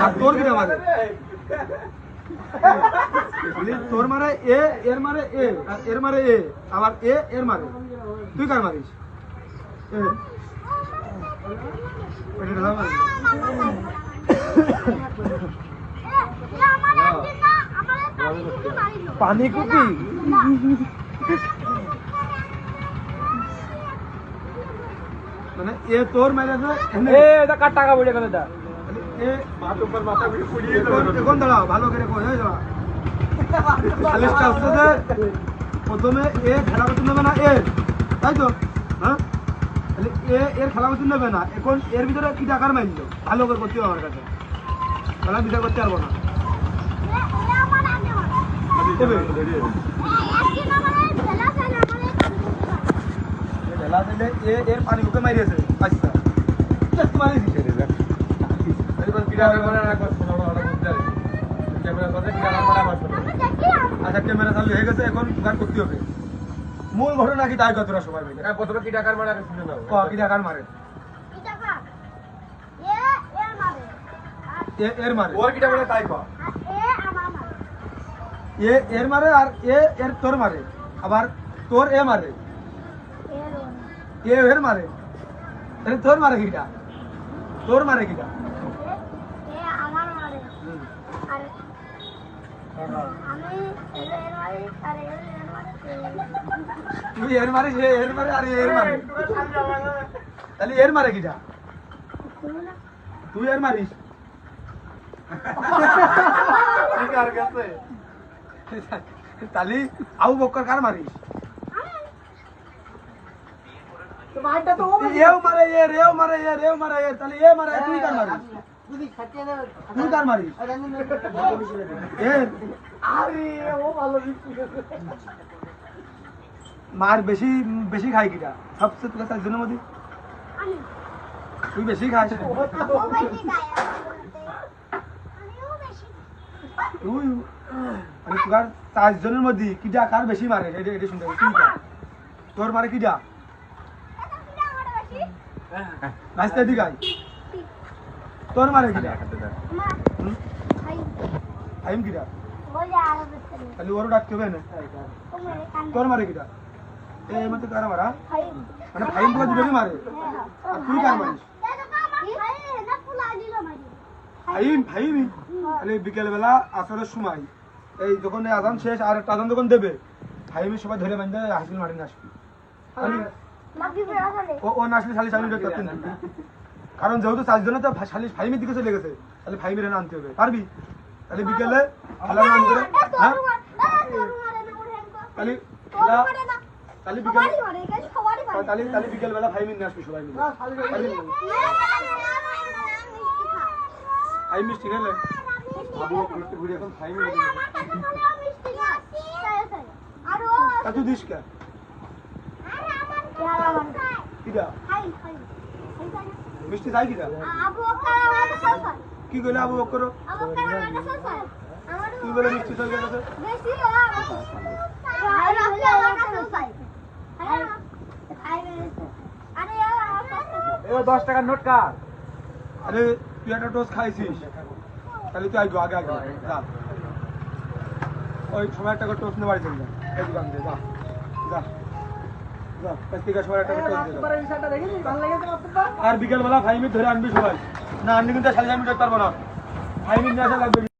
আর তোর কিটা মারে তোর মারে এ এর মারে এ আর এর মারে এ আবার এ এর মারে তুই কার মারিস পানি কুপি মানে এ তোর মারে এ এটা কার টাকা পড়ে গেল এটা এ মাথা উপর মাথা পুড়িয়ে কোন দাঁড়াও ভালো করে কই এই দাঁড়া খালিসটা হচ্ছে যে প্রথমে এ খেলা করতে নেবে না এ তাই তো হ্যাঁ তাহলে এ এর খেলা করতে নেবে না এখন এর ভিতরে কি টাকার মাইল ভালো করে করতে হবে আমার কাছে খেলা বিচার করতে পারবো না খেলা দিলে এ এর পানি মুখে মারিয়েছে আচ্ছা মারিয়েছি আচ্ছা ক্যামেরা চালু হয়ে গেছে এখন গান করতে হবে মূল ঘটনা কি তাই কতটা সবাই মিলে প্রথমে কি টাকার মারে শুনে নাও কি টাকার মারে এর মারে ওর কিটা বলে তাই কো এ এর মারে আর এ এর তোর মারে আবার তোর এ মারে এ এর মারে আরে তোর মারে কিটা তোর মারে কিটা এ আমার মারে আর আমি এর মারে আর এর মারে তুই এর মারে সে এর মারে আর এর মারে তাহলে এর মারে কিটা তুই এর মারিস ঠিক আর গেছে তাহলে আবু বকর কার মারিস তো ভাইটা তো এও মারে এ রেও মারে এ রেও মারে এ তাহলে এ মারে তুই কার মারিস তুই কার মারিস এ আরে ও ভালো মার বেশি বেশি খাই কিটা সবচেয়ে তোর কাছে জনের মধ্যে তুই বেশি খাস তুই আমি তোর 4 জনের মধ্যে কিটা কার বেশি মারে এটা এটা শুনতে তুই তোর মারে কিটা রাস্তা দিকে আই তোর মারে কিটা আইম কিটা তাহলে ওর ডাকতে হবে না তোর মারে কিটা এ মত কার মারা মানে ফাইম তো দিবে মারে আর তুই কার মারিস ফাইম ফাইম তাহলে বিকেল বেলা আসরের সময় এই যখন আজান শেষ আর একটা আজান যখন দেবে ফাইমে সবাই ধরে বাঁধে হাসিল মারি না আসবি ও নাচলে শালি শালি করতে না কারণ যেহেতু 4 জনে তো শালি ফাইমের দিকে চলে গেছে তাহলে ফাইমের এনে আনতে হবে পারবি তাহলে বিকেলে খেলা রান করে হ্যাঁ তাহলে তাহলে বিকেল তাহলে বিকেল বেলা ফাইমের নিয়ে আসবি সবাই মিলে ফাইম মিষ্টি খেলে আবু ঘুরতে ঘুরে এখন ফাইমের তা তুই দিস কে কিটা মিষ্টি চাই কিটা কি কইলে আবু বকর তুই বলে মিষ্টি চাই গেছে এবার 10 টাকার নোট কার আরে তুই একটা টোস্ট খাইছিস তাহলে তুই আগে আগে আগে যা ওই সময় একটা টোস্ট নিয়ে বাড়ি চলে যা এই দোকান দিয়ে যা যা আর বিকেল বেলা ফাইমিট ধরে আনবি সবাই না আনবি কিন্তু শালি আমি দেখতে পারবো না ফাইমিট নিয়ে আসা লাগবে